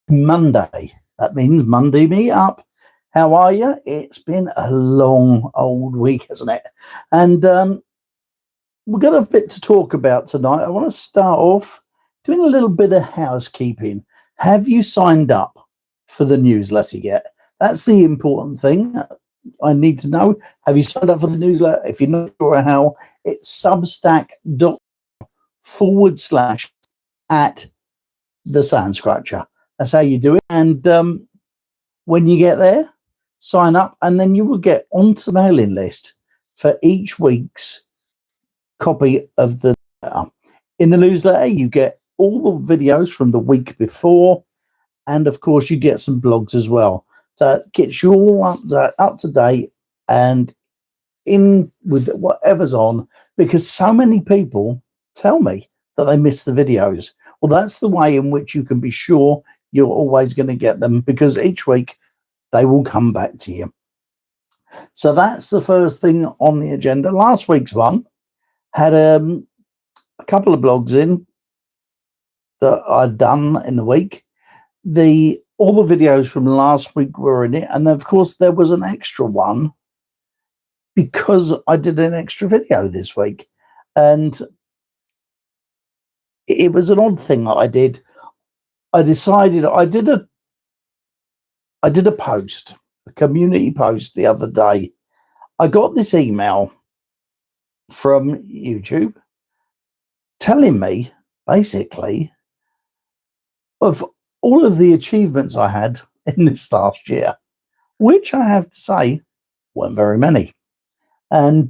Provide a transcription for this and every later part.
Monday. That means Monday meet up. How are you? It's been a long old week, hasn't it? And we've got a bit to talk about tonight. I want to start off doing a little bit of housekeeping. Have you signed up for the newsletter yet? That's the important thing. I need to know. Have you signed up for the newsletter? If you're not sure how, it's substack.com/at the Sandscratcher. That's how you do it. And when you get there, sign up, and then you will get onto the mailing list for each week's copy of the newsletter. In the newsletter, you get all the videos from the week before, and of course, you get some blogs as well. So it gets you all up to date and in with whatever's on, because so many people tell me that they miss the videos. Well, that's the way in which you can be sure you're always going to get them, because each week they will come back to you. So that's the first thing on the agenda. Last week's one had a couple of blogs in that I'd done in the week. All the videos from last week were in it, and of course there was an extra one because I did an extra video this week, and it was an odd thing that I did. I decided I did a post, a community post the other day. I got this email from YouTube telling me basically of all of the achievements I had in this last year, which I have to say weren't very many. And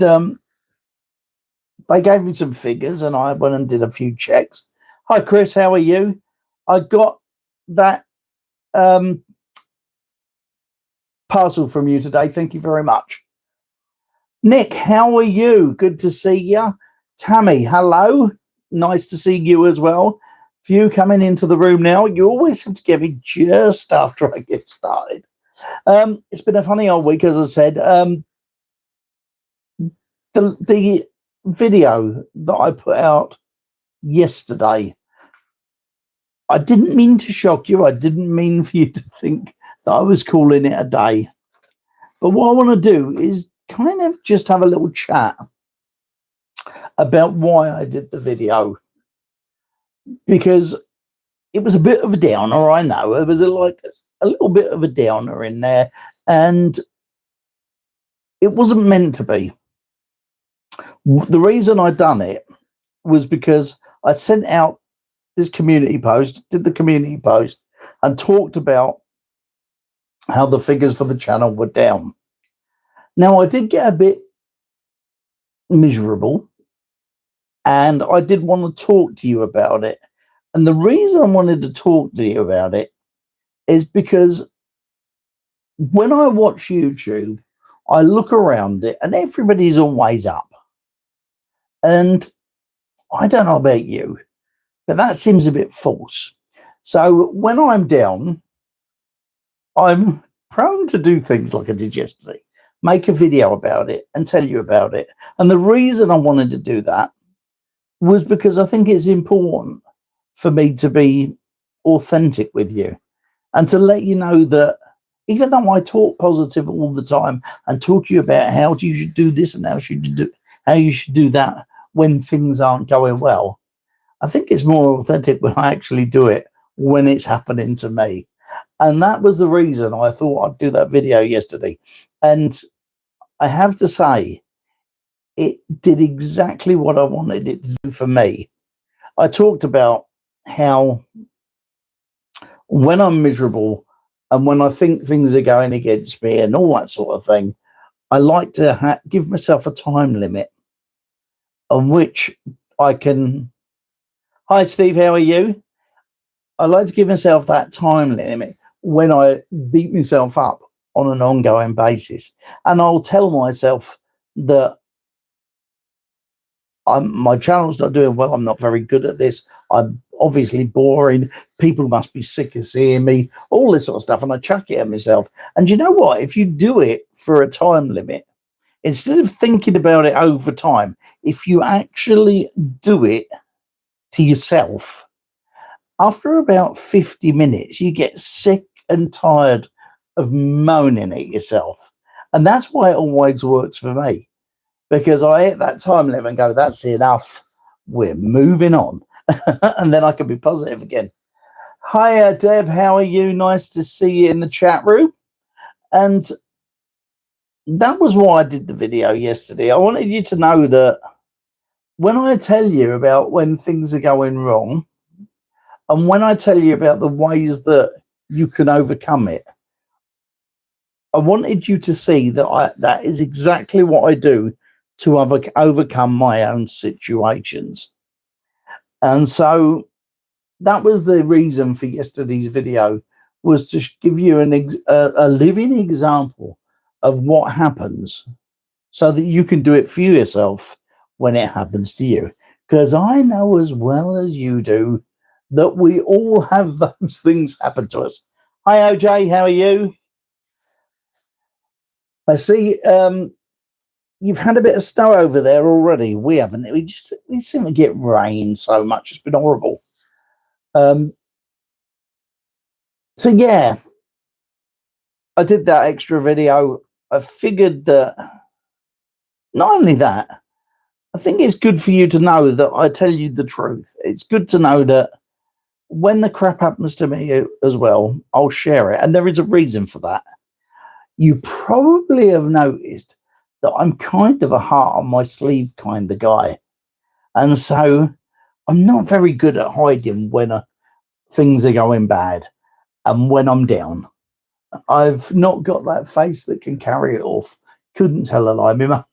they gave me some figures, and I went and did a few checks. Hi, Chris, how are you? I got that parcel from you today. Thank you very much. Nick, how are you? Good to see you. Tammy, hello. Nice to see you as well. Few coming into the room now. You always have to get me just after I get started. It's been a funny old week, as I said. The video that I put out yesterday, I didn't mean to shock you. I didn't mean for you to think that I was calling it a day. But what I want to do is kind of just have a little chat about why I did the video. Because it was a bit of a downer, I know. It was a little bit of a downer in there. And it wasn't meant to be. The reason I done it was because I sent out this community post, did the community post, and talked about how the figures for the channel were down. Now, I did get a bit miserable, and I did want to talk to you about it. And the reason I wanted to talk to you about it is because when I watch YouTube, I look around it and everybody's always up. And I don't know about you, but that seems a bit false. So when I'm down, I'm prone to do things like I did yesterday, make a video about it and tell you about it. And the reason I wanted to do that was because I think it's important for me to be authentic with you and to let you know that even though I talk positive all the time and talk to you about how you should do this and how you should do that when things aren't going well, I think it's more authentic when I actually do it when it's happening to me. And that was the reason I thought I'd do that video yesterday. And I have to say, it did exactly what I wanted it to do for me. I talked about how when I'm miserable and when I think things are going against me and all that sort of thing, I like to give myself a time limit on which I can... Hi, Steve, how are you? I like to give myself that time limit when I beat myself up on an ongoing basis. And I'll tell myself that my channel's not doing well. I'm not very good at this. I'm obviously boring. People must be sick of seeing me, all this sort of stuff. And I chuck it at myself. And you know what? If you do it for a time limit, instead of thinking about it over time, if you actually do it to yourself, after about 50 minutes, you get sick and tired of moaning at yourself. And that's why it always works for me, because I hit that time limit and go, that's enough. We're moving on. And then I can be positive again. Hiya, Deb. How are you? Nice to see you in the chat room. And that was why I did the video yesterday. I wanted you to know that when I tell you about when things are going wrong, and when I tell you about the ways that you can overcome it, I wanted you to see that that is exactly what I do to overcome my own situations. And so that was the reason for yesterday's video, was to give you a living example of what happens so that you can do it for yourself when it happens to you. Because I know as well as you do that we all have those things happen to us. Hi, OJ, how are you? I see you've had a bit of snow over there already. We haven't. We seem to get rain so much. It's been horrible. So yeah, I did that extra video. I figured that not only that, I think it's good for you to know that I tell you the truth. It's good to know that when the crap happens to me as well, I'll share it. And there is a reason for that. You probably have noticed that I'm kind of a heart on my sleeve kind of guy. And so I'm not very good at hiding when things are going bad and when I'm down. I've not got that face that can carry it off. Couldn't tell a lie. My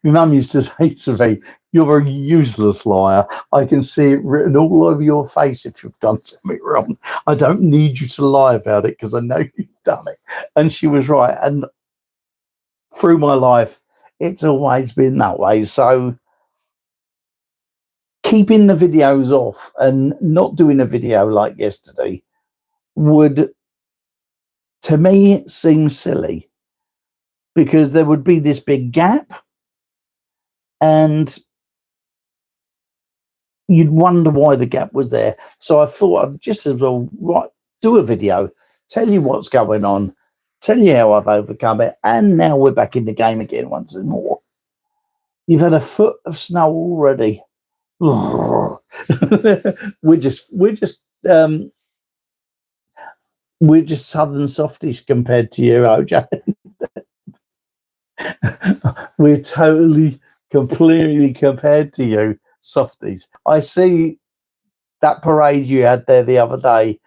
mum used to say to me, "You're a useless liar. I can see it written all over your face if you've done something wrong. I don't need you to lie about it because I know you've done it." And she was right. And through my life, it's always been that way. So keeping the videos off and not doing a video like yesterday would, to me, seem silly, because there would be this big gap and you'd wonder why the gap was there. So I thought I'd just as well do a video, tell you what's going on, tell you how I've overcome it, and now we're back in the game again once more. You've had a foot of snow already. we're just southern softies compared to you, OJ. We're totally, completely compared to you, softies. I see that parade you had there the other day.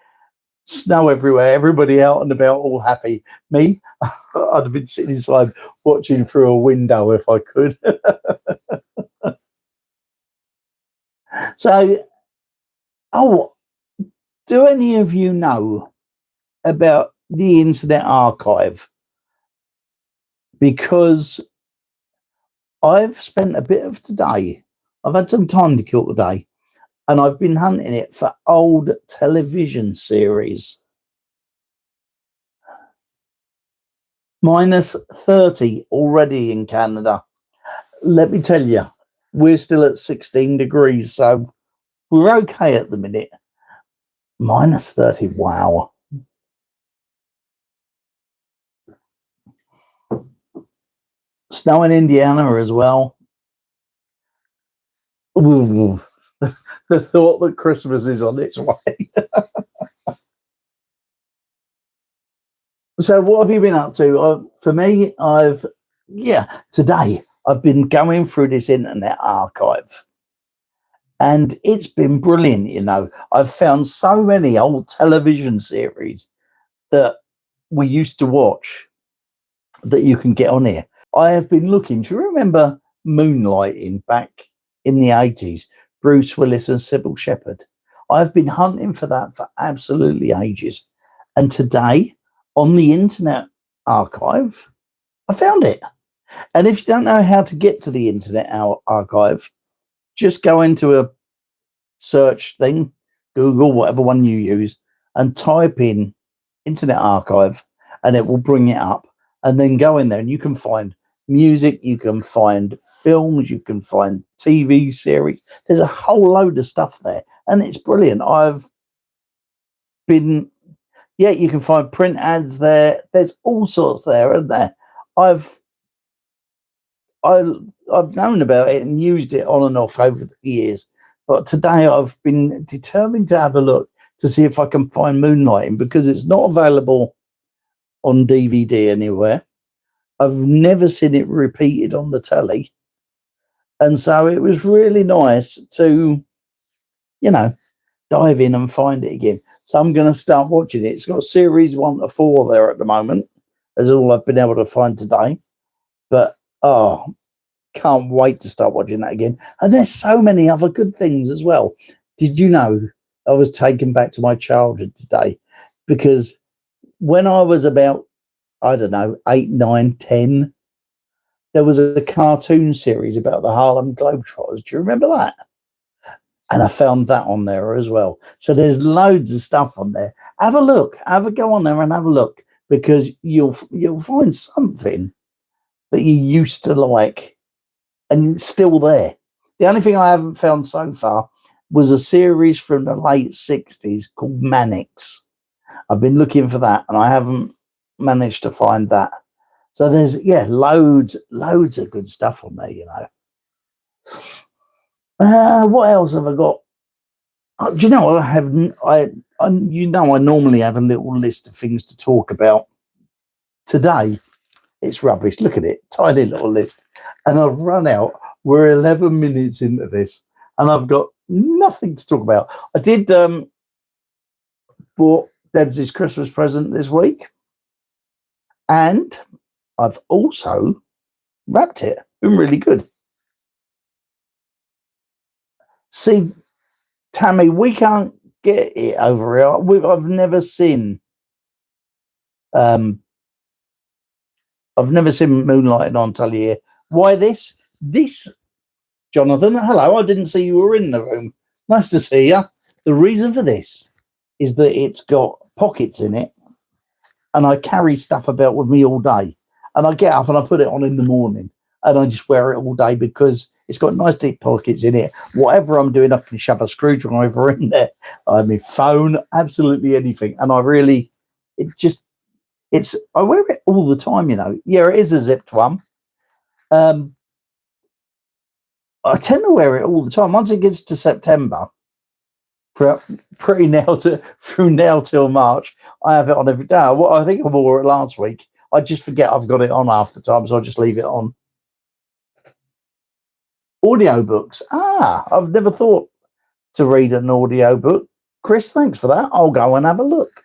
Snow everywhere, everybody out and about, all happy. Me, I'd have been sitting inside watching through a window if I could. So, do any of you know about the Internet Archive? Because I've spent a bit of today, I've had some time to kill today, and I've been hunting it for old television series. Minus 30 already in Canada. Let me tell you, we're still at 16 degrees, so we're okay at the minute. Minus 30, wow. Snow in Indiana as well. Ooh, the thought that Christmas is on its way. So what have you been up to? For me, today I've been going through this Internet Archive. And it's been brilliant, you know. I've found so many old television series that we used to watch that you can get on here. I have been looking. Do you remember Moonlighting back in the 80s? Bruce Willis and Sybil Shepherd. I've been hunting for that for absolutely ages. And today, on the Internet Archive, I found it. And if you don't know how to get to the Internet Archive, just go into a search thing, Google, whatever one you use, and type in Internet Archive, and it will bring it up. And then go in there, and you can find music, you can find films, you can find TV series. There's a whole load of stuff there, and it's brilliant. I've been, yeah, you can find print ads there. There's all sorts there, and there. I've I, I've known about it and used it on and off over the years, but today I've been determined to have a look to see if I can find Moonlighting, because it's not available on DVD anywhere. I've never seen it repeated on the telly, and so it was really nice to, you know, dive in and find it again. So I'm going to start watching it. It's got series 1 to 4 there at the moment, is all I've been able to find today. But oh, can't wait to start watching that again. And there's so many other good things as well. Did you know I was taken back to my childhood today? Because when I was about, I don't know, 8, 9, 10, there was a cartoon series about the Harlem Globetrotters. Do you remember that? And I found that on there as well. So there's loads of stuff on there. Have a look. Have a go on there and have a look, because you'll find something that you used to like, and it's still there. The only thing I haven't found so far was a series from the late 60s called Mannix. I've been looking for that, and I haven't managed to find that. So there's, loads of good stuff on there, you know. What else have I got? Do you know, I normally have a little list of things to talk about. Today, it's rubbish. Look at it, tiny little list. And I've run out. We're 11 minutes into this, and I've got nothing to talk about. I did bought Debs' Christmas present this week, and I've also wrapped it. Been really good. See, Tammy, we can't get it over here. I've never seen Moonlighting on telly here. Why this? This, Jonathan, hello, I didn't see you were in the room. Nice to see you. The reason for this is that it's got pockets in it, and I carry stuff about with me all day. And I get up and I put it on in the morning, and I just wear it all day because it's got nice deep pockets in it. Whatever I'm doing, I can shove a screwdriver in there. I have my phone, absolutely anything. And I wear it all the time, you know. Yeah, it is a zipped one. I tend to wear it all the time. Once it gets to September, through now till March, I have it on every day. I think I wore it last week. I just forget I've got it on half the time, so I just leave it on. Audiobooks. I've never thought to read an audiobook. Chris, thanks for that. I'll go and have a look.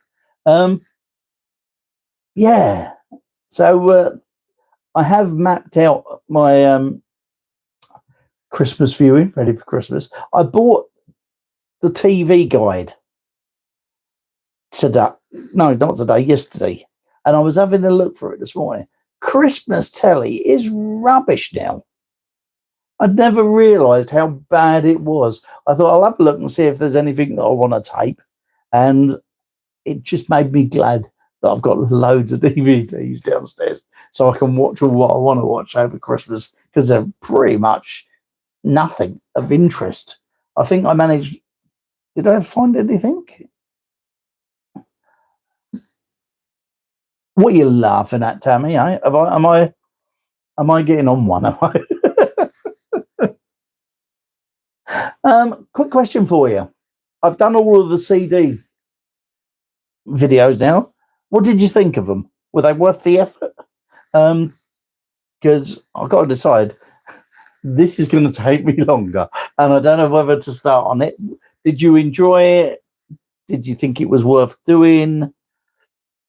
Yeah. So I have mapped out my Christmas viewing, ready for Christmas. I bought the TV guide today. No, not today, yesterday. And I was having a look for it this morning. Christmas telly is rubbish now. I'd never realised how bad it was. I thought I'll have a look and see if there's anything that I want to tape. And it just made me glad that I've got loads of DVDs downstairs so I can watch all what I want to watch over Christmas, because they're pretty much nothing of interest. I think I managed. Did I find anything? What are you laughing at, Tammy? Eh? Am I getting on one? Am I? Quick question for you. I've done all of the CD videos now. What did you think of them? Were they worth the effort? Because I've got to decide. This is going to take me longer, and I don't know whether to start on it. Did you enjoy it? Did you think it was worth doing?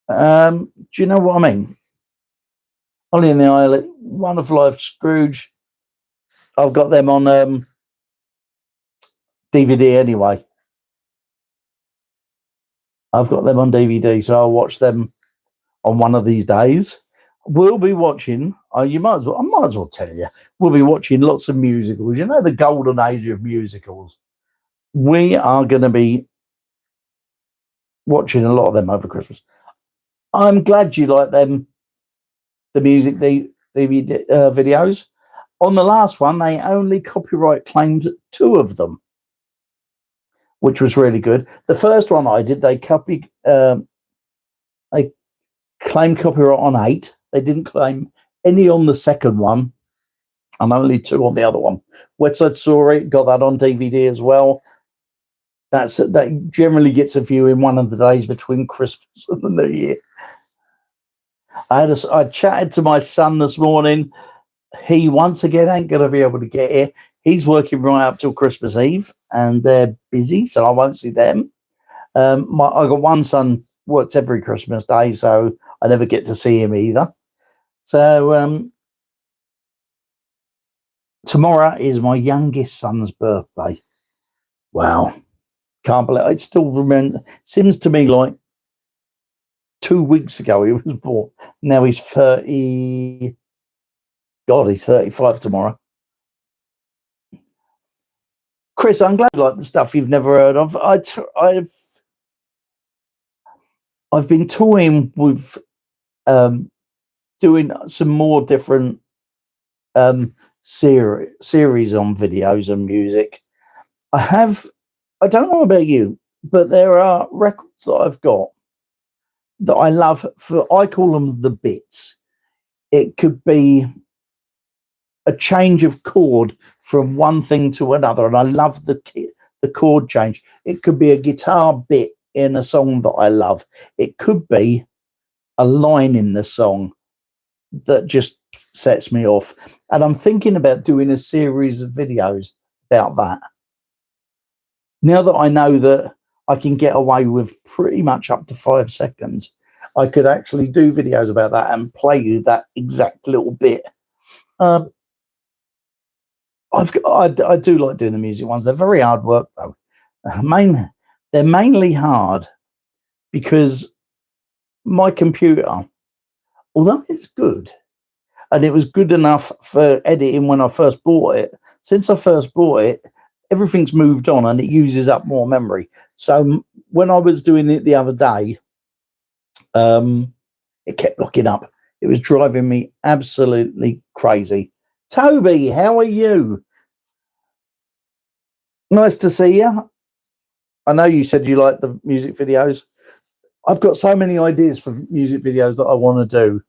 Do you know what I mean? Ollie and the Islet, Wonderful Life, Scrooge. I've got them on DVD anyway. I've got them on DVD, so I'll watch them on one of these days. We'll be watching. I might as well tell you. We'll be watching lots of musicals. You know, the golden age of musicals. We are going to be watching a lot of them over Christmas. I'm glad you like them. The music DVD videos. On the last one, they only copyright claimed 2 of them. which was really good. The first one I did, they claimed copyright on 8. They didn't claim any on the second one, and only 2 on the other one. West Side Story, got that on DVD as well. That generally gets a view in one of the days between Christmas and the New Year. I chatted to my son this morning. He once again ain't going to be able to get here. He's working right up till Christmas Eve, and they're busy, so I won't see them. I got one son works every Christmas Day, so I never get to see him either. So tomorrow is my youngest son's birthday. Wow. Can't believe it. Still remember. Seems to me like 2 weeks ago he was born. Now he's 30. God, he's 35 tomorrow. Chris, I'm glad you like the stuff you've never heard of. I've been toying with doing some more different series on videos and music. I don't know about you, but there are records that I've got that I love. I call them the bits. It could be a change of chord from one thing to another, and I love the chord change. It could be a guitar bit in a song that I love. It could be a line in the song that just sets me off. And I'm thinking about doing a series of videos about that. Now that I know that I can get away with pretty much up to 5 seconds, I could actually do videos about that and play you that exact little bit. I do like doing the music ones. They're very hard work, though. They're mainly hard because my computer, although it's good, and it was good enough for editing when I first bought it, since I first bought it, everything's moved on and it uses up more memory. So when I was doing it the other day, it kept locking up. It was driving me absolutely crazy. Toby, how are you? Nice to see you. I know you said you like the music videos. I've got so many ideas for music videos that I want to do.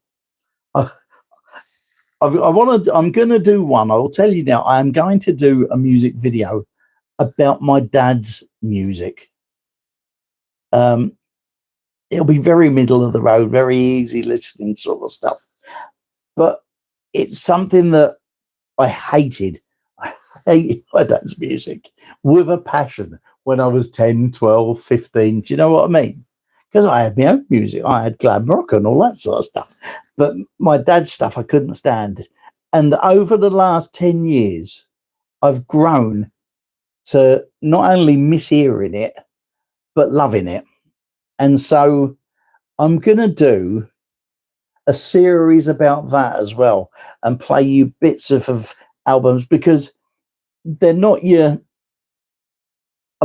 I'm going to do one. I will tell you now, I am going to do a music video about my dad's music. It'll be very middle of the road, very easy listening sort of stuff. But it's something that I hated. I hated my dad's music with a passion when I was 10, 12, 15. Do you know what I mean? Because I had my own music. I had glam rock and all that sort of stuff. But my dad's stuff I couldn't stand. And over the last 10 years, I've grown to not only mishearing it, but loving it. And so I'm going to do a series about that as well and play you bits of albums, because they're not I'm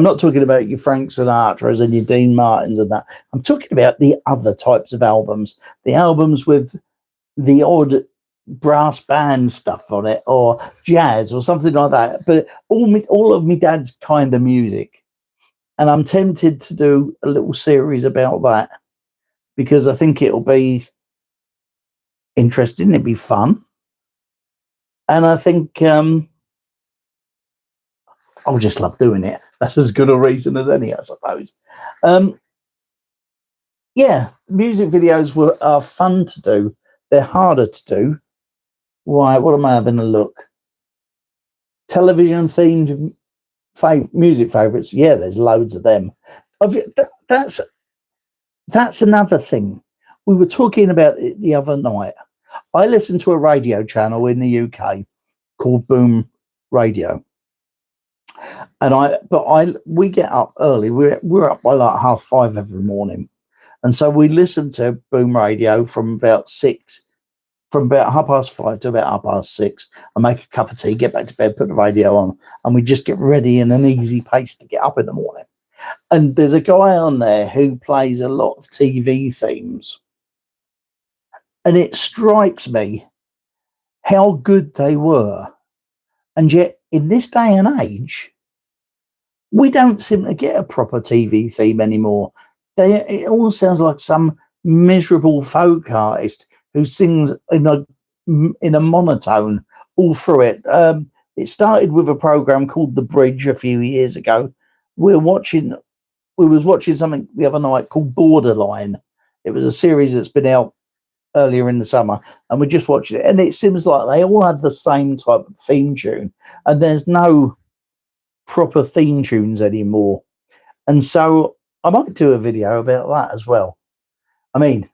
not talking about your Frank Sinatras and your Dean Martins and that. I'm talking about the other types of albums, the albums with the odd brass band stuff on it or jazz or something like that. But all of me dad's kind of music. And I'm tempted to do a little series about that because I think it'll be interesting. It'll be fun. And I think I'll just love doing it. That's as good a reason as any, I suppose. Yeah, music videos are fun to do. They're harder to do. Why? What am I having a look? Television themed music favourites. Yeah, there's loads of them. That's another thing. We were talking about it the other night. I listen to a radio channel in the UK called Boom Radio. And we get up early. We're up by like 5:30 every morning. And so we listen to Boom Radio from about 5:30 to about 6:30. I make a cup of tea, get back to bed, put the radio on, and we just get ready in an easy pace to get up in the morning. And there's a guy on there who plays a lot of TV themes. And it strikes me how good they were. And yet, in this day and age, We don't seem to get a proper TV theme anymore. It all sounds like some miserable folk artist who sings in a monotone all through it. It started with a program called The Bridge a few years ago. We was watching something the other night called Borderline. It was a series that's been out earlier in the summer, and we're just watching it, and it seems like they all had the same type of theme tune, and there's no proper theme tunes anymore. And so I might do a video about that as well. I mean,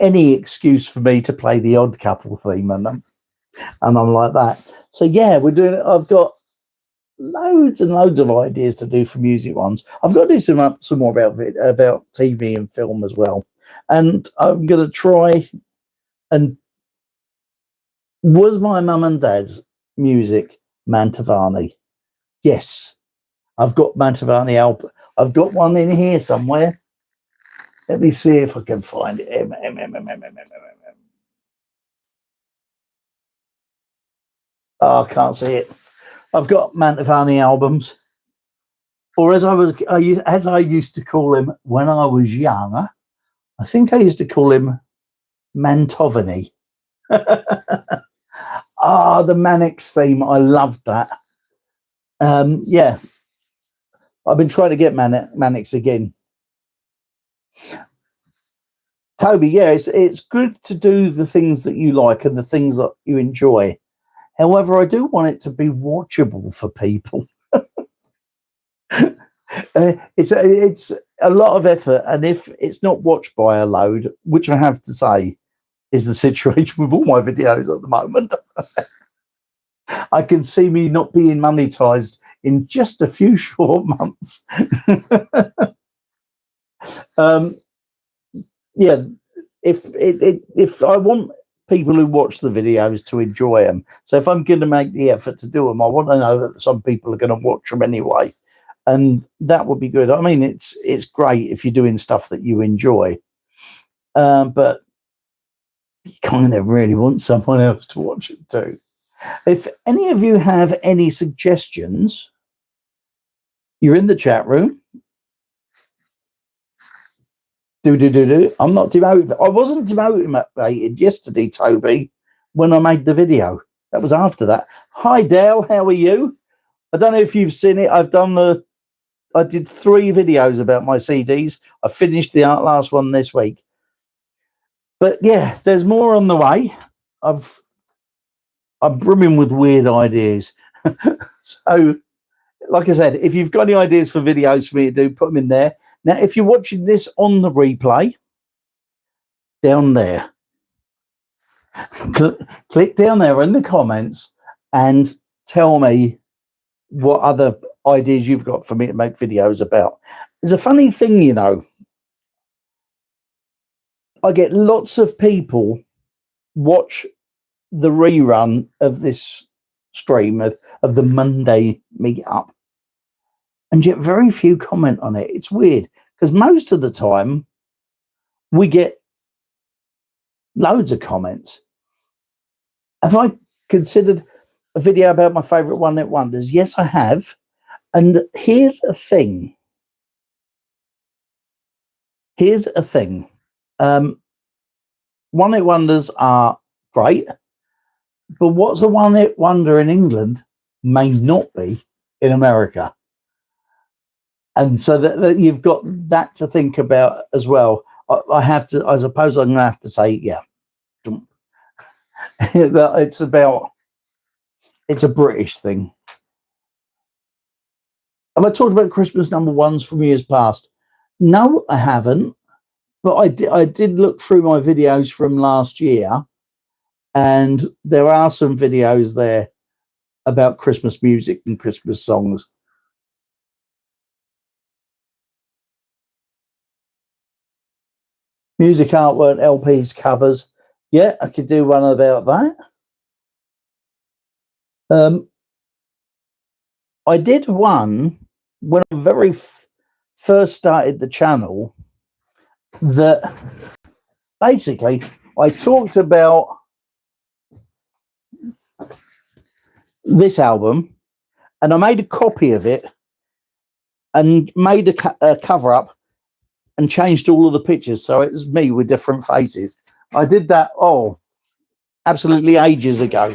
any excuse for me to play the Odd Couple theme, and I'm like that. So yeah, we're doing it. I've got loads and loads of ideas to do for music ones. I've got to do some more about TV and film as well, and I'm going to try. And was my mum and dad's music Mantovani? Yes, I've got Mantovani album. I've got one in here somewhere. Let me see if I can find it. Oh, I can't see it. I've got Mantovani albums, or as I used to call him when I was younger. I think I used to call him Mantovani. The Mannix theme. I loved that. Yeah, I've been trying to get Mannix again. Toby, yeah, it's good to do the things that you like and the things that you enjoy. However, I do want it to be watchable for people. It's a lot of effort, and if it's not watched by a load, which I have to say is the situation with all my videos at the moment, I can see me not being monetized in just a few short months. Yeah, if I want people who watch the videos to enjoy them, so if I'm going to make the effort to do them, I want to know that some people are going to watch them anyway, and that would be good. I mean, it's great if you're doing stuff that you enjoy, but you kind of really want someone else to watch it too. If any of you have any suggestions, you're in the chat room. I'm not demotivated. I wasn't demotivated yesterday, Toby, when I made the video. That was after that. Hi, Dale. How are you? I don't know if you've seen it. I did 3 videos about my CDs. I finished the last one this week. But yeah, there's more on the way. I'm brimming with weird ideas. So, like I said, if you've got any ideas for videos for me to do, put them in there. Now, if you're watching this on the replay, down there, click down there in the comments and tell me what other ideas you've got for me to make videos about. There's a funny thing, you know. I get lots of people watch the rerun of this stream of the Monday meetup, and yet very few comment on it. It's weird because most of the time we get loads of comments. Have I considered a video about my favourite one-hit wonders? Yes, I have. And here's a thing. One-hit wonders are great, but what's a one-hit wonder in England may not be in America. And so that you've got that to think about as well. I suppose I'm going to have to say, yeah, it's a British thing. Have I talked about Christmas number ones from years past? No, I haven't. But I did look through my videos from last year, and there are some videos there about Christmas music and Christmas songs. Music artwork, LPs, covers. Yeah, I could do one about that. I did one when I very first started the channel that basically I talked about this album, and I made a copy of it and made a cover up and changed all of the pictures so it was me with different faces. I did that, absolutely ages ago.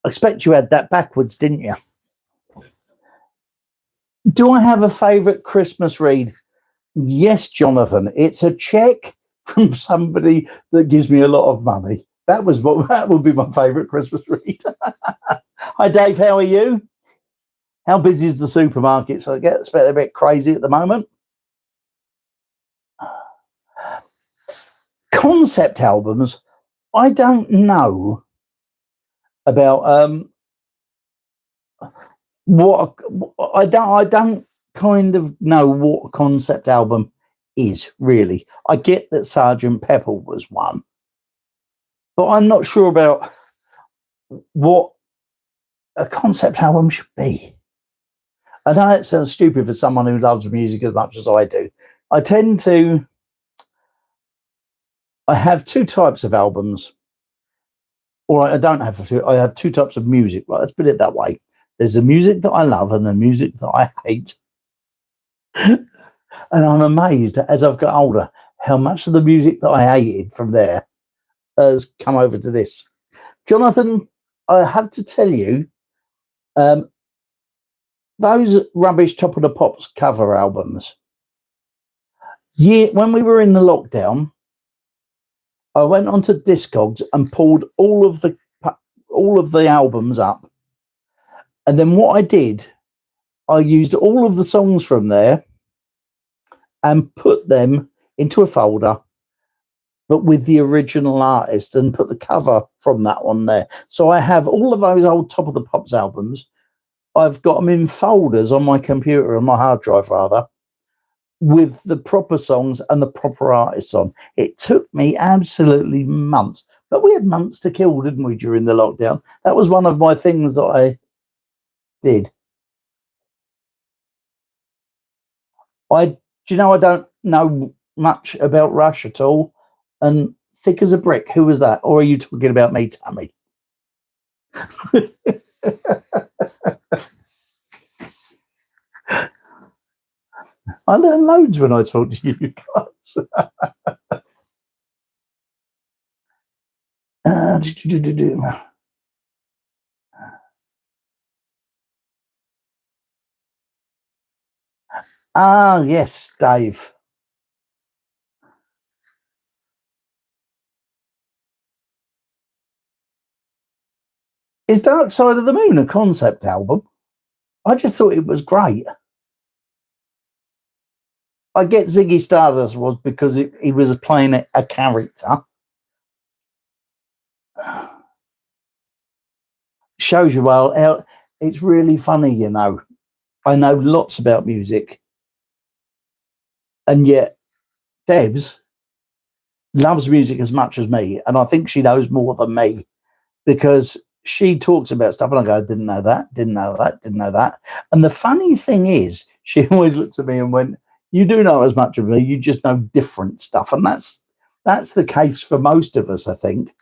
I expect you had that backwards, didn't you? Do I have a favourite Christmas read? Yes, Jonathan. It's a check from somebody that gives me a lot of money. That would be my favourite Christmas read. Hi, Dave. How are you? How busy is the supermarket? So I get a bit crazy at the moment. Concept albums. I don't know about what I don't kind of know what a concept album is really. I get that Sergeant Pepper was one, but I'm not sure about what a concept album should be. I know it sounds stupid for someone who loves music as much as I do. I have two types of albums, or I don't have two. I have two types of music. Right, let's put it that way. There's the music that I love and the music that I hate. And I'm amazed as I've got older how much of the music that I hated from there has come over to this. Jonathan, I have to tell you, those rubbish Top of the Pops cover albums. Yeah, when we were in the lockdown, I went onto Discogs and pulled all of the albums up, and then what I did, I used all of the songs from there and put them into a folder, but with the original artist, and put the cover from that one there. So I have all of those old Top of the Pops albums. I've got them in folders on my computer, on my hard drive rather, with the proper songs and the proper artists on. It took me absolutely months, but we had months to kill, didn't we, during the lockdown? That was one of my things that I did. I don't know much about Rush at all. And Thick as a Brick, who was that? Or are you talking about me, Tammy? I learn loads when I talk to you guys. Ah, yes, Dave. Is Dark Side of the Moon a concept album? I just thought it was great. I get Ziggy Stardust was because he was playing a character. Shows you well. It's really funny, you know. I know lots about music, and yet Debs loves music as much as me, and I think she knows more than me because she talks about stuff, and I go, "Didn't know that, didn't know that, didn't know that." And the funny thing is, she always looks at me and went, "You do know as much of me. You just know different stuff," and that's the case for most of us, I think.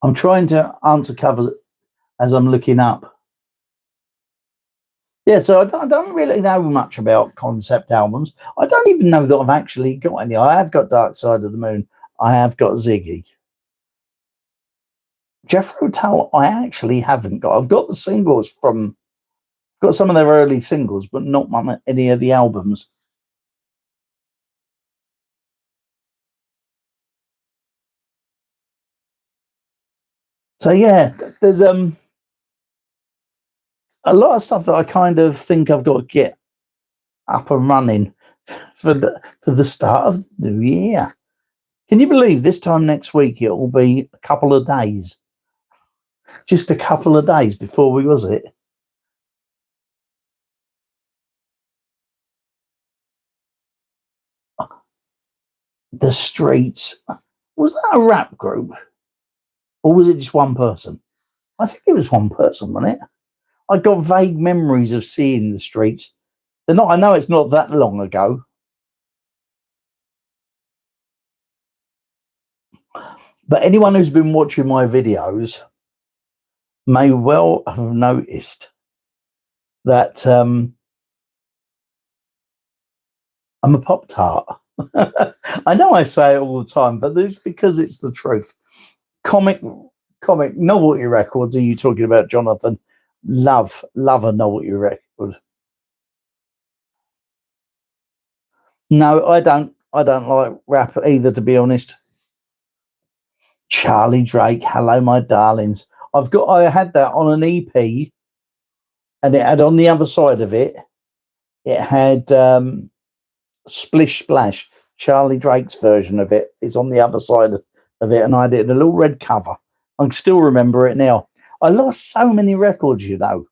I'm trying to answer covers as I'm looking up. Yeah, so I don't really know much about concept albums. I don't even know that I've actually got any. I have got Dark Side of the Moon. I have got Ziggy. Jethro Tull, I actually haven't got. I've got the singles from, I've got some of their early singles, but not any of the albums. So yeah, there's a lot of stuff that I kind of think I've got to get up and running for the start of the new year. Can you believe this time next week it will be a couple of days? Just a couple of days before was it? The Streets. Was that a rap group? Or was it just one person? I think it was one person, wasn't it? I got vague memories of seeing the Streets. They're not, I know it's not that long ago. But anyone who's been watching my videos may well have noticed that I'm a Pop Tart. I know I say it all the time, but this because it's the truth. Comic, comic novelty records. Are you talking about, Jonathan? Love a novelty record. No, I don't. I don't like rap either, to be honest. Charlie Drake, hello, my darlings. I had that on an EP, and it had on the other side of it, it had Splish Splash. Charlie Drake's version of it is on the other side of it, and I did a little red cover. I can still remember it now. I lost so many records, you know.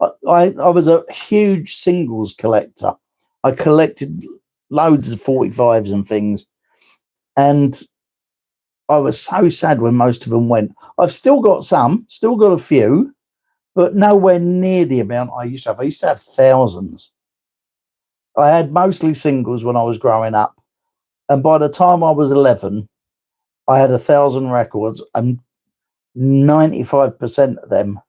I was a huge singles collector. I collected loads of 45s and things, and I was so sad when most of them went. I've still got some, still got a few, but nowhere near the amount I used to have. I used to have thousands. I had mostly singles when I was growing up, and by the time I was 11, I had 1,000 records, and 95% of them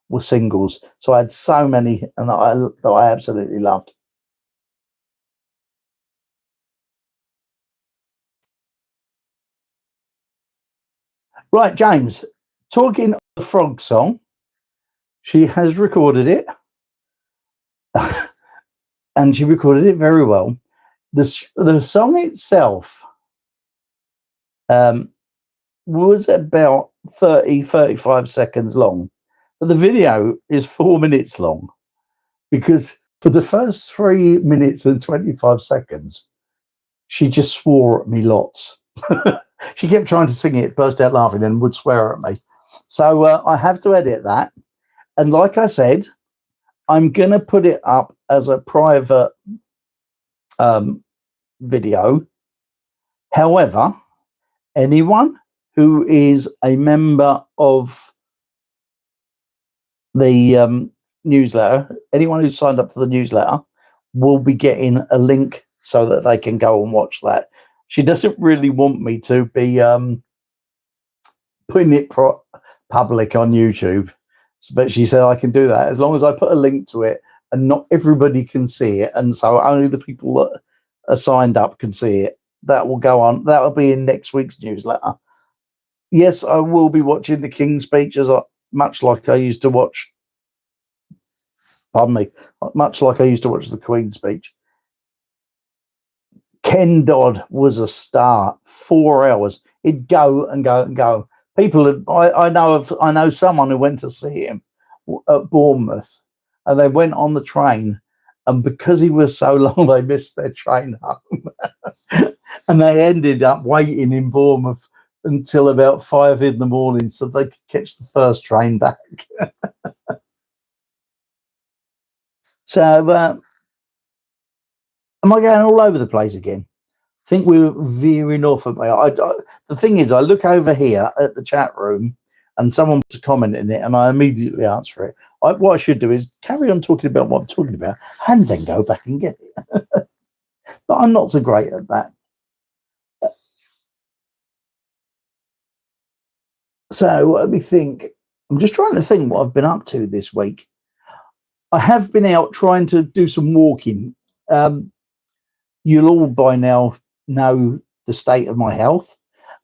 were singles. So I had so many, and that I absolutely loved. Right, James, talking of the frog song, she has recorded it, and she recorded it very well. The song itself um, was about 35 seconds long, but the video is 4 minutes long because for the first 3 minutes and 25 seconds, she just swore at me lots. She kept trying to sing it, burst out laughing, and would swear at me. So I have to edit that. And like I said, I'm going to put it up as a private video. However, anyone who is a member of the newsletter, anyone who's signed up to the newsletter, will be getting a link so that they can go and watch that. She doesn't really want me to be putting it public on YouTube, but she said I can do that as long as I put a link to it, and not everybody can see it, and so only the people that are signed up can see it. That will go on. That will be in next week's newsletter. Yes, I will be watching the King's speech much like I used to watch. Pardon me, much like I used to watch the Queen's speech. Ken Dodd was a star. 4 hours. He'd go and go and go. People, I know someone who went to see him at Bournemouth, and they went on the train, and because he was so long, they missed their train home, and they ended up waiting in Bournemouth until about 5 in the morning so they could catch the first train back. So, am I going all over the place again? I think we're veering off of me. The thing is, I look over here at the chat room and someone was commenting it, and I immediately answer it. What I should do is carry on talking about what I'm talking about and then go back and get it. But I'm not so great at that. So let me think. I'm just trying to think what I've been up to this week. I have been out trying to do some walking. You'll all by now know the state of my health.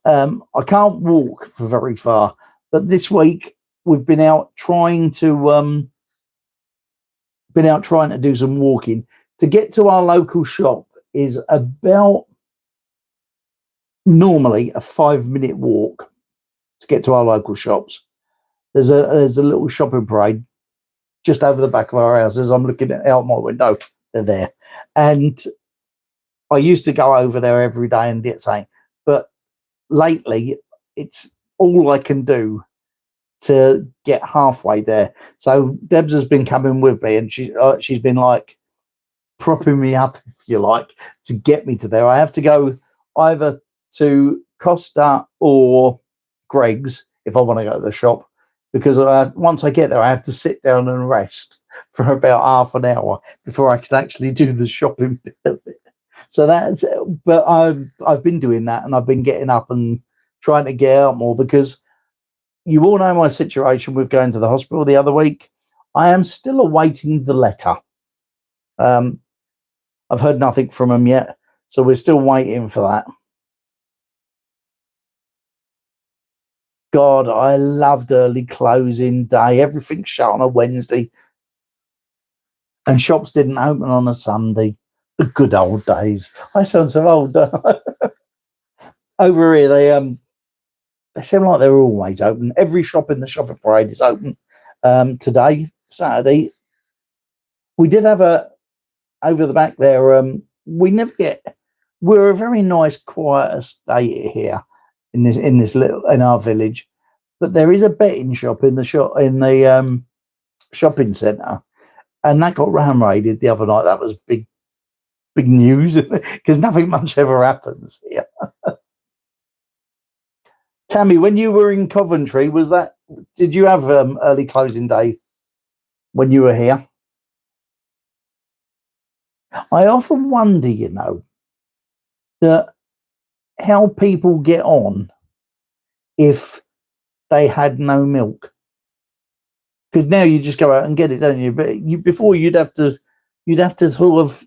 I can't walk for very far, but this week we've been out trying to do some walking. To get to our local shop is about normally a 5-minute walk to get to our local shops. There's a little shopping parade just over the back of our house. As I'm looking out my window, they're there, and I used to go over there every day and get something, but lately it's all I can do to get halfway there. So Debs has been coming with me, and she's been like propping me up, if you like, to get me to there. I have to go either to Costa or Greg's if I want to go to the shop, because once I get there, I have to sit down and rest for about half an hour before I can actually do the shopping bit of it. So but I've been doing that, and I've been getting up and trying to get out more, because you all know my situation with going to the hospital the other week. I am still awaiting the letter. I've heard nothing from them yet, so we're still waiting for that. God, I loved early closing day. Everything shut on a Wednesday, and shops didn't open on a Sunday. The good old days. I sound so old. Over here, they seem like they're always open. Every shop in the shopping parade is open. Today, Saturday, we did have a over the back there. We never get. We're a very nice, quiet estate here in this little in our village, but there is a betting shop in the shopping centre, and that got ram raided the other night. That was big news because nothing much ever happens here. Tammy, when you were in Coventry, did you have early closing day when you were here? I often wonder, that how people get on if they had no milk. Because now you just go out and get it, don't you? But before you'd have to sort of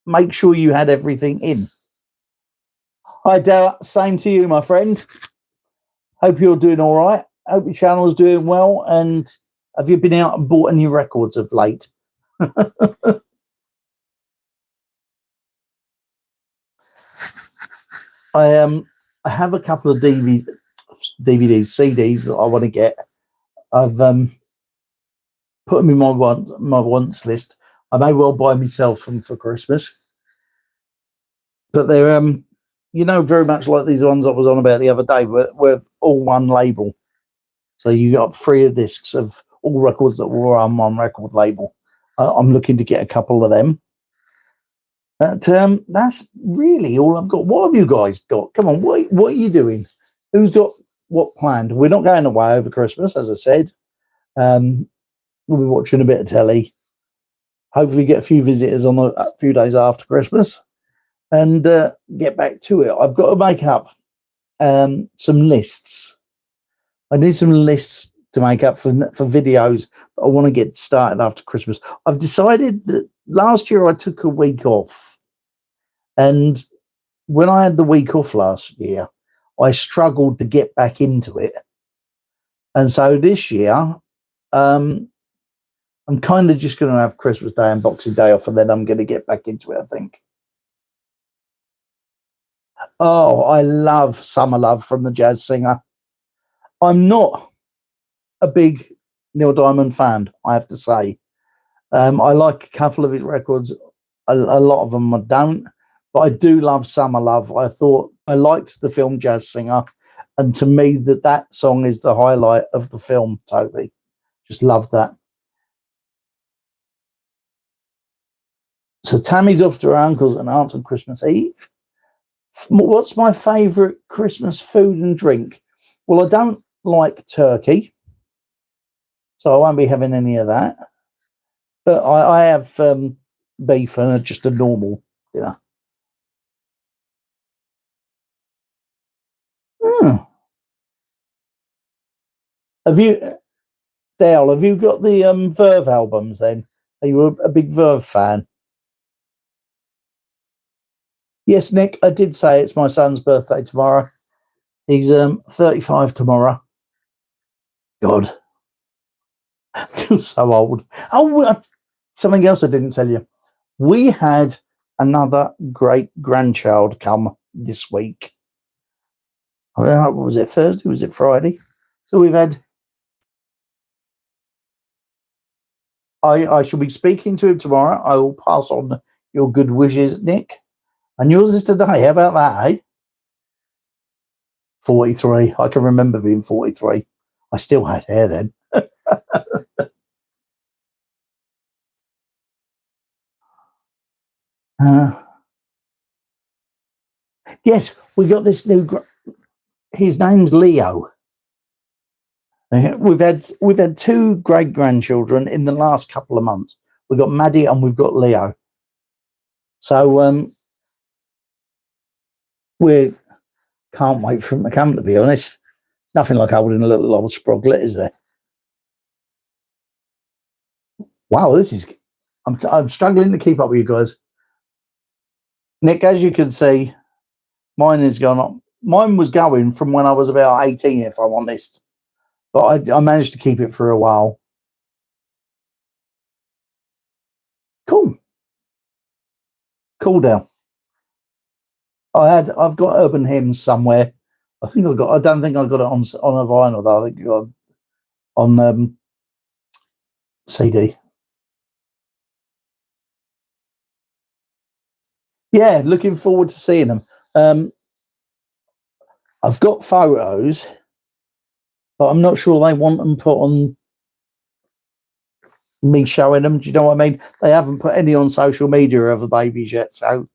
make sure you had everything in. Hi, Dale. Same to you, my friend. Hope you're doing all right. Hope your channel is doing well. And have you been out and bought any records of late? I have a couple of DVDs, CDs that I want to get. I've put them in my wants list. I may well buy myself them for Christmas, but they're very much like these ones I was on about the other day. We're all one label, so you got 3 discs of all records that were on one record label. I'm looking to get a couple of them. But that's really all I've got. What have you guys got? Come on, what are you doing? Who's got what planned? We're not going away over Christmas, as I said. We'll be watching a bit of telly. Hopefully get a few visitors on a few days after Christmas and get back to it. I've got to make up some lists. I need some lists to make up for videos that I want to get started after Christmas. I've decided that last year I took a week off, and when I had the week off last year, I struggled to get back into it. And so this year, I'm kind of just going to have Christmas Day and Boxing Day off, and then I'm going to get back into it, I think. Oh, I love Summer Love from the Jazz Singer. I'm not a big Neil Diamond fan, I have to say. I like a couple of his records. A lot of them I don't, but I do love Summer Love. I liked the film Jazz Singer, and to me that song is the highlight of the film. Totally, just love that. So Tammy's off to her uncle's and aunt's on Christmas Eve. What's my favourite Christmas food and drink? Well, I don't like turkey, so I won't be having any of that. But I have beef and just a normal dinner. Have you, Dale? Have you got the Verve albums? Then are you a big Verve fan? Yes, Nick. I did say it's my son's birthday tomorrow. He's 35 tomorrow. God, I feel so old. Oh, something else I didn't tell you. We had another great grandchild come this week. I don't know, was it Thursday? Was it Friday? So we've had. I shall be speaking to him tomorrow. I will pass on your good wishes, Nick. And yours is today. How about that, eh? 43. I can remember being 43. I still had hair then. Yes, we got this new. His name's Leo. We've had 2 great grandchildren in the last couple of months. We've got Maddie and we've got Leo. So we can't wait for him to come, to be honest. Nothing like holding a little old sproglet, is there? Wow, this is. I'm struggling to keep up with you guys. Nick, as you can see, mine has gone up. Mine was going from when I was about 18, if I'm honest. But I managed to keep it for a while. Cool. Cool down. I've got Urban Hymns somewhere. I don't think I got it on a vinyl though. I think I got it on CD. Yeah, looking forward to seeing them. I've got photos, but I'm not sure they want them put on me showing them. Do you know what I mean? They haven't put any on social media of the babies yet, so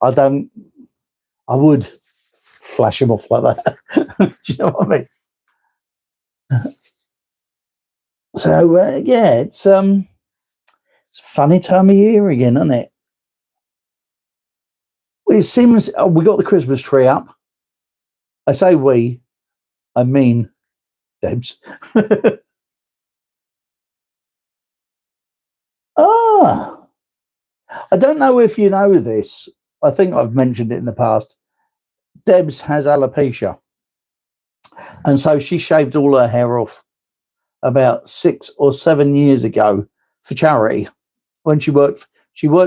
I would flash them off like that. Do you know what I mean? So yeah, it's a funny time of year again, isn't it? It seems we got the Christmas tree up. I say we, I mean Debs. Ah, I don't know if you know this. I think I've mentioned it in the past. Debs has alopecia, and so she shaved all her hair off about 6 or 7 years ago for charity. When she worked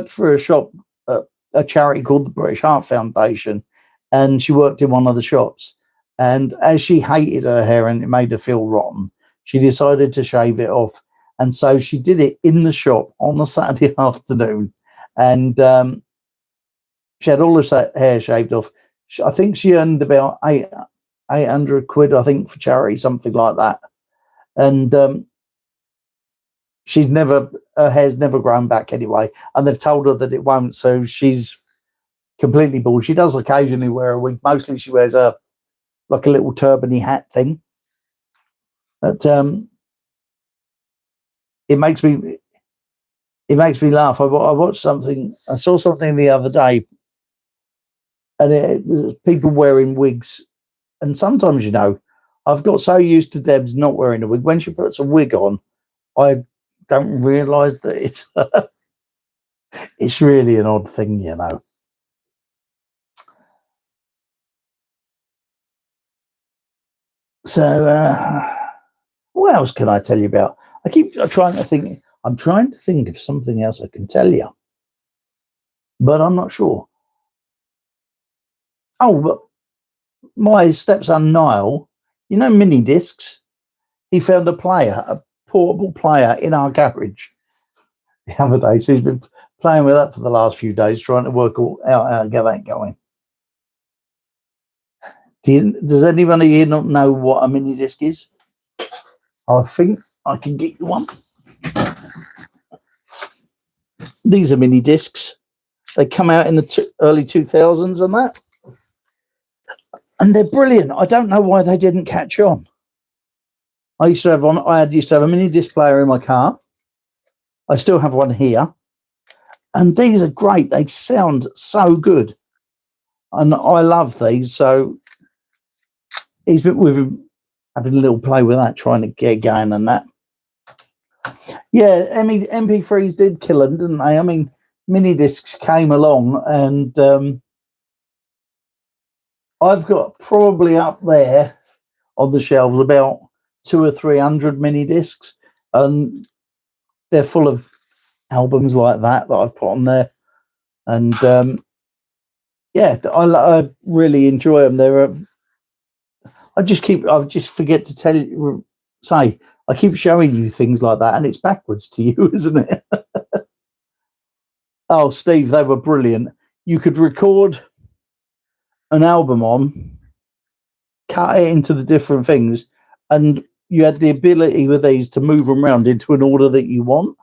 for a shop, a charity called the British Heart Foundation, and she worked in one of the shops. And as she hated her hair and it made her feel rotten, she decided to shave it off. And so she did it in the shop on a Saturday afternoon, and she had all her hair shaved off. I think she earned about 800 quid, I think, for charity, something like that. And her hair's never grown back anyway, and they've told her that it won't, so she's completely bald. She does occasionally wear a wig. Mostly she wears a little turban-y hat thing. But it makes me laugh. I saw something the other day, and it was people wearing wigs. And sometimes, I've got so used to Debs not wearing a wig. When she puts a wig on, I don't realise that it's really an odd thing, So, what else can I tell you about? I'm trying to think. I'm trying to think of something else I can tell you, but I'm not sure. Oh, but my stepson Niall, mini discs. He found a portable player in our garage the other day. So he's been playing with that for the last few days, trying to work out how to get that going. Does anybody here not know what a mini disc is? I think I can get you one. These are mini discs. They come out in the early 2000s and that. And they're brilliant. I don't know why they didn't catch on. I used to have a mini disc player in my car. I still have one here. And these are great. They sound so good. And I love these. So we've been having a little play with that, trying to get going and that. Yeah, MP3s did kill them, didn't they? I mean, mini discs came along, and I've got probably up there on the shelves about 200 or 300 mini discs, and they're full of albums like that I've put on there. And yeah, I really enjoy them. I just forget to say, I keep showing you things like that, and it's backwards to you, isn't it? Oh, Steve, they were brilliant. You could record an album on, cut it into the different things, and you had the ability with these to move them around into an order that you want.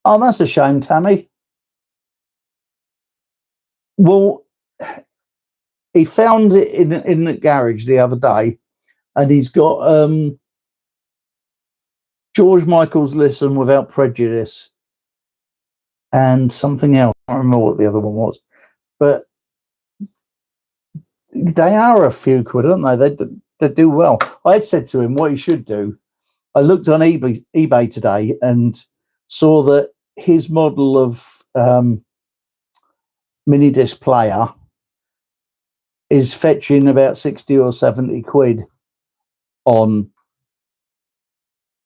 Oh, that's a shame, Tammy. Well, he found it in the garage the other day, and he's got George Michael's Listen Without Prejudice and something else. I don't remember what the other one was, but They are a few quid, aren't they? They do well. I said to him what he should do. I looked on eBay today and saw that his model of mini disc player is fetching about 60 or 70 quid on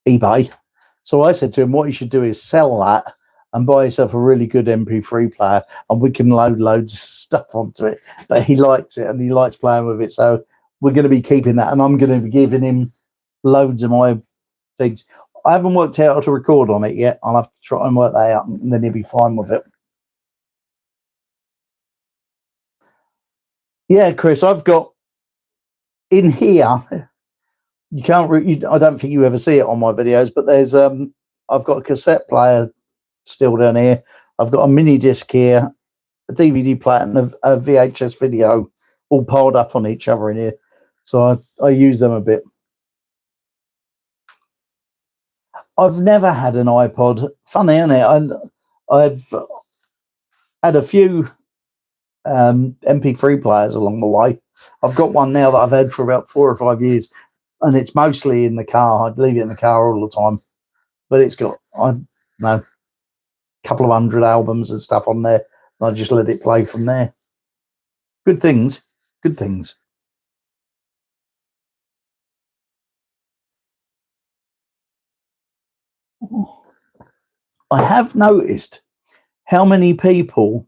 eBay. So I said to him, what you should do is sell that and buy yourself a really good MP3 player, and we can load loads of stuff onto it. But he likes it and he likes playing with it. So we're going to be keeping that, and I'm going to be giving him loads of my things. I haven't worked out how to record on it yet. I'll have to try and work that out, and then he'll be fine with it. Yeah, Chris, I've got in here. You can't. I don't think you ever see it on my videos, but there's I've got a cassette player still down here. I've got a mini disc here, a DVD player, and a VHS video, all piled up on each other in here. So I use them a bit. I've never had an iPod. Funny, isn't it? I've had a few MP3 players along the way. I've got one now that I've had for about 4 or 5 years, and it's mostly in the car. I'd leave it in the car all the time, but it's got, I don't know, a couple of 100 albums and stuff on there. And I just let it play from there. Good things. Good things. I have noticed how many people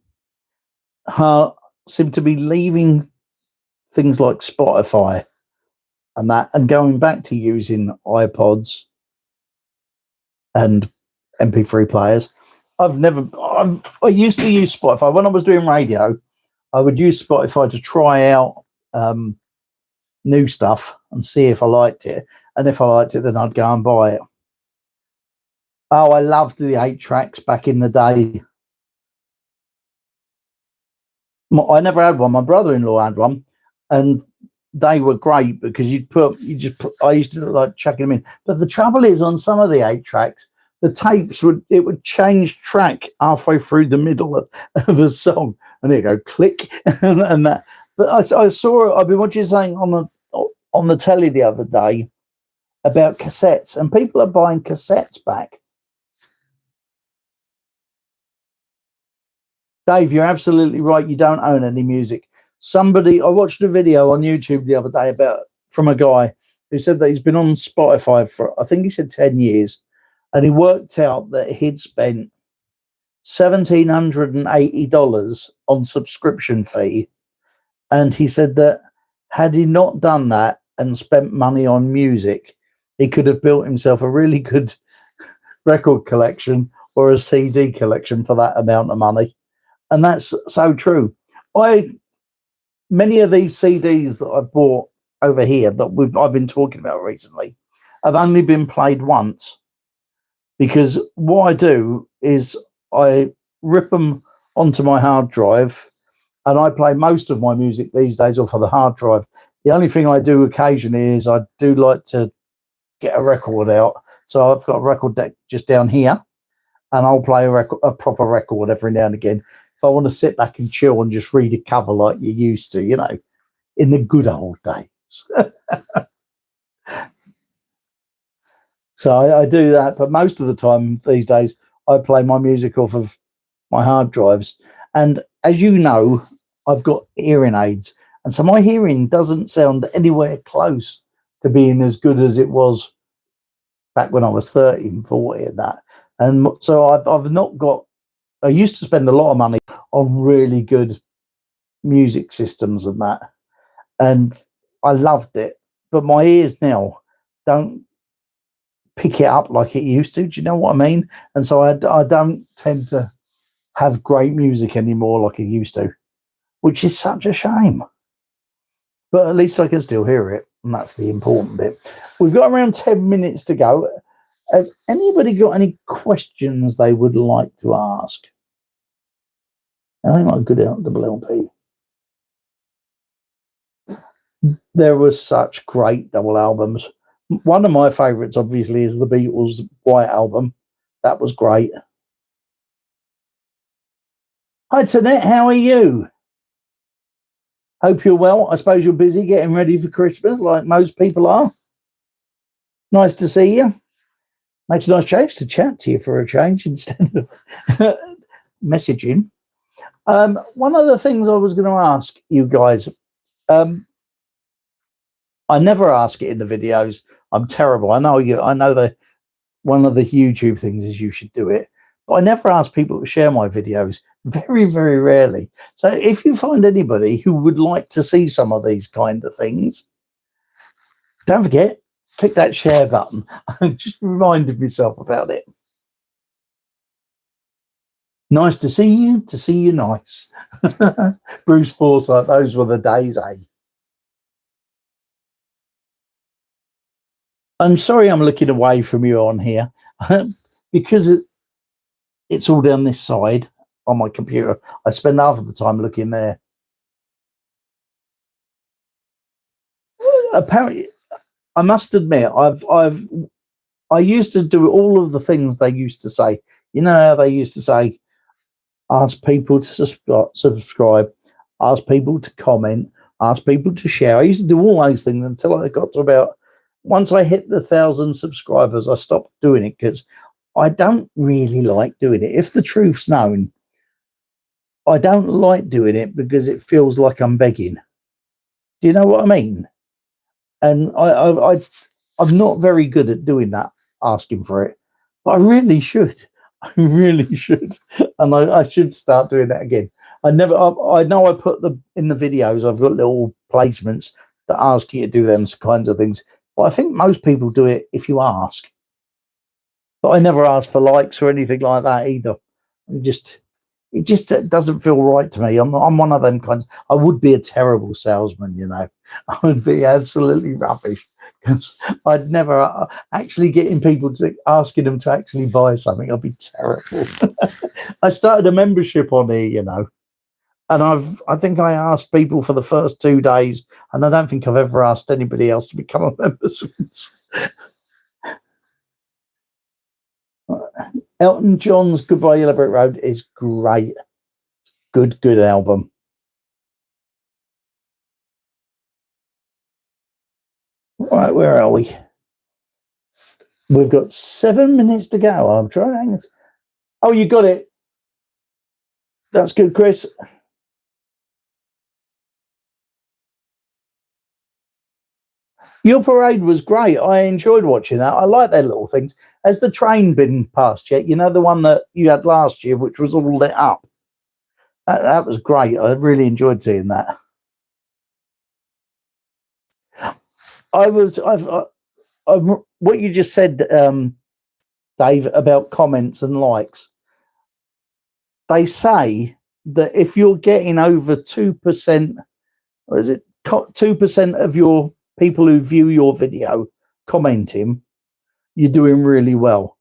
seem to be leaving things like Spotify and that, and going back to using iPods and MP3 players. I used to use Spotify when I was doing radio. I would use Spotify to try out new stuff and see if I liked it, and if I liked it, then I'd go and buy it. Oh, I loved the 8-tracks back in the day. I never had one. My brother-in-law had one, and they were great because I used to like chucking them in. But the trouble is, on some of the 8-tracks, the tapes would change track halfway through the middle of a song, and it'd go click and that. But I saw, I've been watching something on the telly the other day about cassettes, and people are buying cassettes back. Dave, you're absolutely right. You don't own any music. I watched a video on YouTube the other day from a guy who said that he's been on Spotify for, I think he said 10 years. And he worked out that he'd spent $1,780 on subscription fee. And he said that had he not done that and spent money on music, he could have built himself a really good record collection or a CD collection for that amount of money. And that's so true. Many of these CDs that I've bought over here that I've been talking about recently have only been played once, because what I do is I rip them onto my hard drive, and I play most of my music these days off of the hard drive. The only thing I do occasionally is I do like to get a record out. So I've got a record deck just down here, and I'll play a proper record every now and again. If I want to sit back and chill and just read a cover like you used to, in the good old days. So I do that, but most of the time these days I play my music off of my hard drives. And as you know, I've got hearing aids, and so my hearing doesn't sound anywhere close to being as good as it was back when I was 30 and 40 and that. And so I've not got, I used to spend a lot of money on really good music systems and that, and I loved it. But my ears now don't pick it up like it used to. Do you know what I mean? And so I don't tend to have great music anymore like I used to, which is such a shame. But at least I can still hear it, and that's the important bit. We've got around 10 minutes to go. Has anybody got any questions they would like to ask? I think like a good double LP. There were such great double albums. One of my favourites, obviously, is the Beatles' White Album. That was great. Hi, Tanette. How are you? Hope you're well. I suppose you're busy getting ready for Christmas, like most people are. Nice to see you. Makes a nice change to chat to you for a change instead of messaging. One of the things I was going to ask you guys, I never ask it in the videos. I'm terrible. I know you. I know that one of the YouTube things is you should do it, but I never ask people to share my videos. Very, very rarely. So if you find anybody who would like to see some of these kind of things, don't forget, click that share button. I just reminded myself about it. Nice to see you. To see you nice. Bruce Forsyth, those were the days, eh? I'm sorry I'm looking away from you on here because it's all down this side on my computer. I spend half of the time looking there. Apparently, I must admit, I used to do all of the things they used to say. You know how they used to say, ask people to subscribe, ask people to comment, ask people to share. I used to do all those things until I got to about, once I hit the 1,000 subscribers, I stopped doing it because I don't really like doing it. If the truth's known, I don't like doing it because it feels like I'm begging. Do you know what I mean? And I'm not very good at doing that, asking for it, but I really should. I really should, and I should start doing that again. I never. I know I put the in the videos. I've got little placements that ask you to do them kinds of things, but I think most people do it if you ask. But I never ask for likes or anything like that either. It just doesn't feel right to me. I'm one of them kinds. I would be a terrible salesman, you know. I would be absolutely rubbish because I'd never actually getting people to asking them to actually buy something. I'd be terrible. I started a membership on here, you know, and I think I asked people for the first 2 days, and I don't think I've ever asked anybody else to become a member since. Elton John's Goodbye Yellow Brick Road is great. Good album. Right, where are we? We've got 7 minutes to go. I'm trying. Oh, you got it. That's good, Chris. Your parade was great. I enjoyed watching that. I like their little things. Has the train been past yet? You know, the one that you had last year, which was all lit up. That was great. I really enjoyed seeing that. What you just said, Dave, about comments and likes. They say that if you're getting over 2%, or is it 2% of your people who view your video commenting, you're doing really well.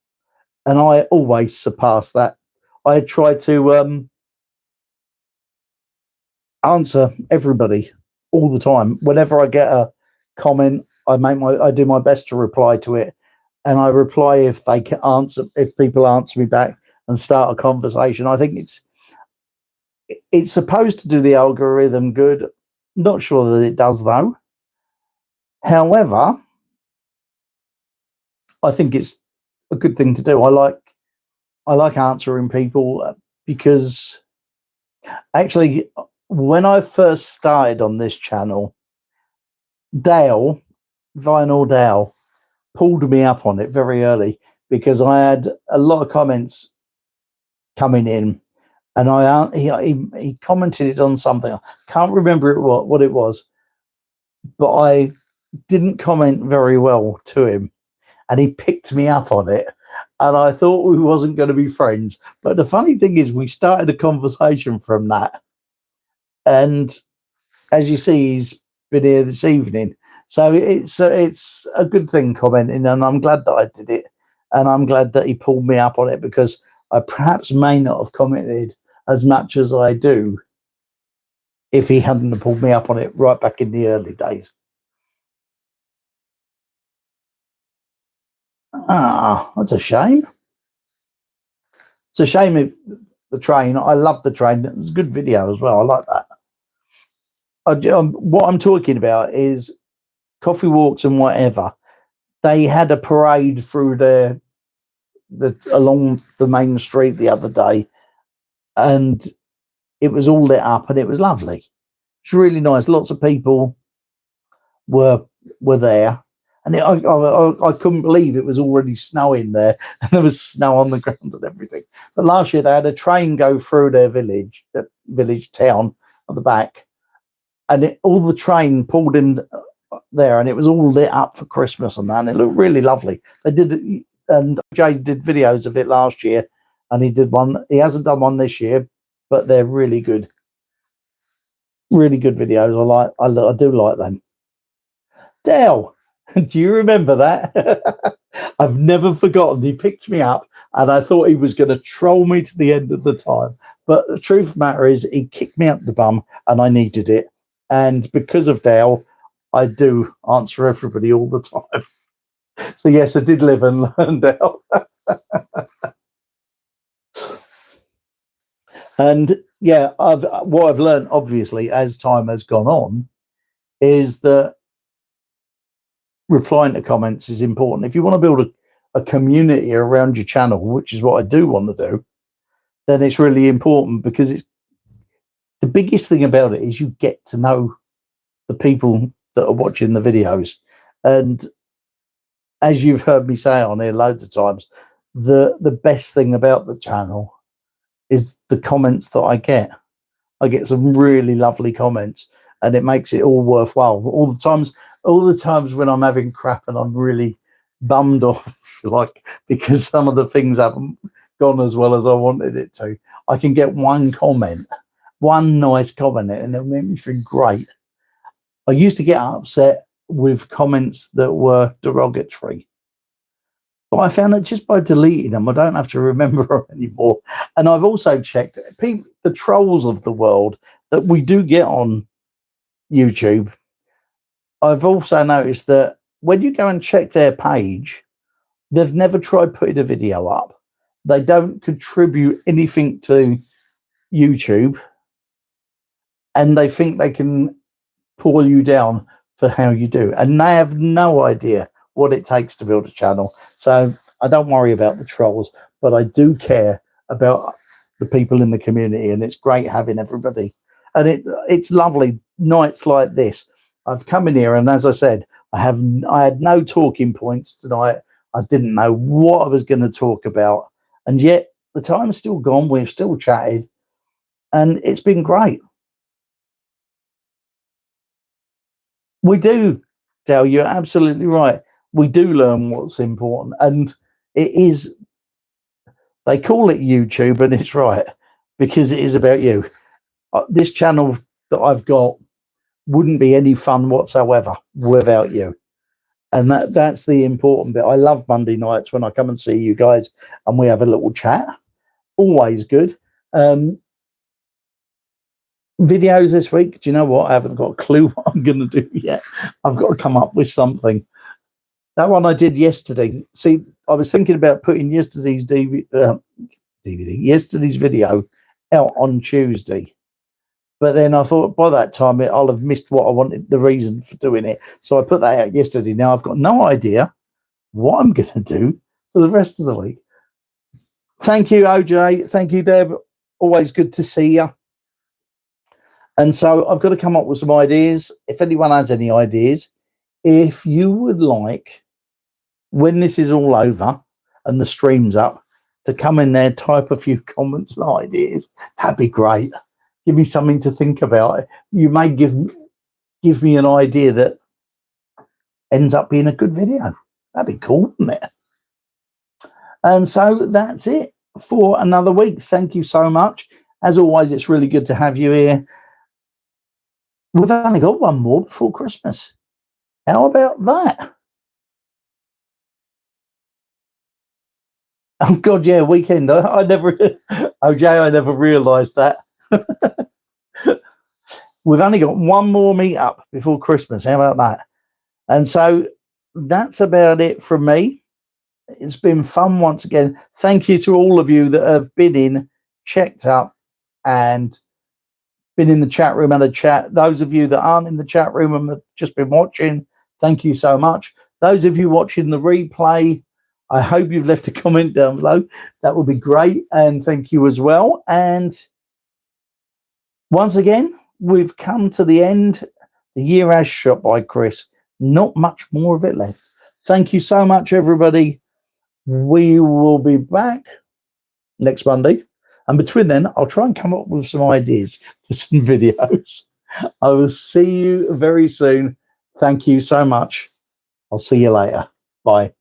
And I always surpass that. I try to answer everybody all the time. Whenever I get a comment, I do my best to reply to it, and I reply if they can answer, if people answer me back and start a conversation. I think it's supposed to do the algorithm good. Not sure that it does though. However, I think it's a good thing to do. I like answering people because actually, when I first started on this channel, Vinyl Dale, pulled me up on it very early because I had a lot of comments coming in, and he commented on something. I can't remember what it was, but I didn't comment very well to him, and he picked me up on it. And I thought we wasn't going to be friends. But the funny thing is, we started a conversation from that. And as you see, he's been here this evening. So it's a good thing commenting, and I'm glad that I did it. And I'm glad that he pulled me up on it because I perhaps may not have commented as much as I do if he hadn't have pulled me up on it right back in the early days. Ah, that's a shame. It's a shame the train. I love the train. It was a good video as well. I like that. what I'm talking about is coffee walks and whatever. They had a parade through along the main street the other day, and it was all lit up and it was lovely. It's really nice. Lots of people were there, and I couldn't believe it was already snowing there, and there was snow on the ground and everything. But last year they had a train go through their village, the village town at the back, and all the train pulled in there, and it was all lit up for Christmas and that. And it looked really lovely. They did, and Jay did videos of it last year, and he did one. He hasn't done one this year, but they're really good videos. I do like them. Dale, do you remember that? I've never forgotten. He picked me up, and I thought he was going to troll me to the end of the time. But the truth of the matter is, he kicked me up the bum, and I needed it. And because of Dale, I do answer everybody all the time. So yes, I did live and learn, Dale. And yeah, what I've learned, obviously, as time has gone on, is that replying to comments is important. If you want to build a community around your channel, which is what I do want to do, then it's really important, because it's the biggest thing about it is you get to know the people that are watching the videos. And as you've heard me say on here loads of times, the best thing about the channel is the comments that I get. I get some really lovely comments, and it makes it all worthwhile. All the times when I'm having crap and I'm really bummed off, like, because some of the things haven't gone as well as I wanted it to, I can get one nice comment, and it'll make me feel great. I used to get upset with comments that were derogatory, but I found that just by deleting them, I don't have to remember them anymore. And I've also checked the trolls of the world that we do get on YouTube. I've also noticed that when you go and check their page, they've never tried putting a video up. They don't contribute anything to YouTube, and they think they can pull you down for how you do, and they have no idea what it takes to build a channel. So I don't worry about the trolls, but I do care about the people in the community, and it's great having everybody. And it's lovely nights like this. I've come in here, and as I said, I had no talking points tonight. I didn't know what I was going to talk about, and yet the time's still gone. We've still chatted, and it's been great. We do, Dale, you're absolutely right. We do learn what's important, and it is, they call it YouTube, and it's right, because it is about you. This channel that I've got wouldn't be any fun whatsoever without you. And that's the important bit. I love Monday nights when I come and see you guys and we have a little chat. Always good. Videos this week, do you know what? I haven't got a clue what I'm going to do yet. I've got to come up with something. That one I did yesterday. See, I was thinking about putting yesterday's yesterday's video out on Tuesday. But then I thought by that time I'll have missed what I wanted, the reason for doing it. So I put that out yesterday. Now I've got no idea what I'm going to do for the rest of the week. Thank you, OJ. Thank you, Deb. Always good to see you. And so I've got to come up with some ideas. If anyone has any ideas, if you would like, when this is all over and the stream's up, to come in there, type a few comments and ideas, that'd be great. Give me something to think about. You may give me an idea that ends up being a good video. That'd be cool, wouldn't it? And so that's it for another week. Thank you so much. As always, it's really good to have you here. We've only got one more before Christmas. How about that? Oh, God, yeah, weekend. I never, OJ, I never realised that. We've only got one more meetup before Christmas. How about that? And so that's about it from me. It's been fun once again. Thank you to all of you that have been in, checked up, and been in the chat room and a chat. Those of you that aren't in the chat room and have just been watching, thank you so much. Those of you watching the replay, I hope you've left a comment down below. That would be great. And thank you as well. And once again, we've come to the end. The year has shot by, Chris. Not much more of it left. Thank you so much, everybody. We will be back next Monday. And between then, I'll try and come up with some ideas for some videos. I will see you very soon. Thank you so much. I'll see you later. Bye.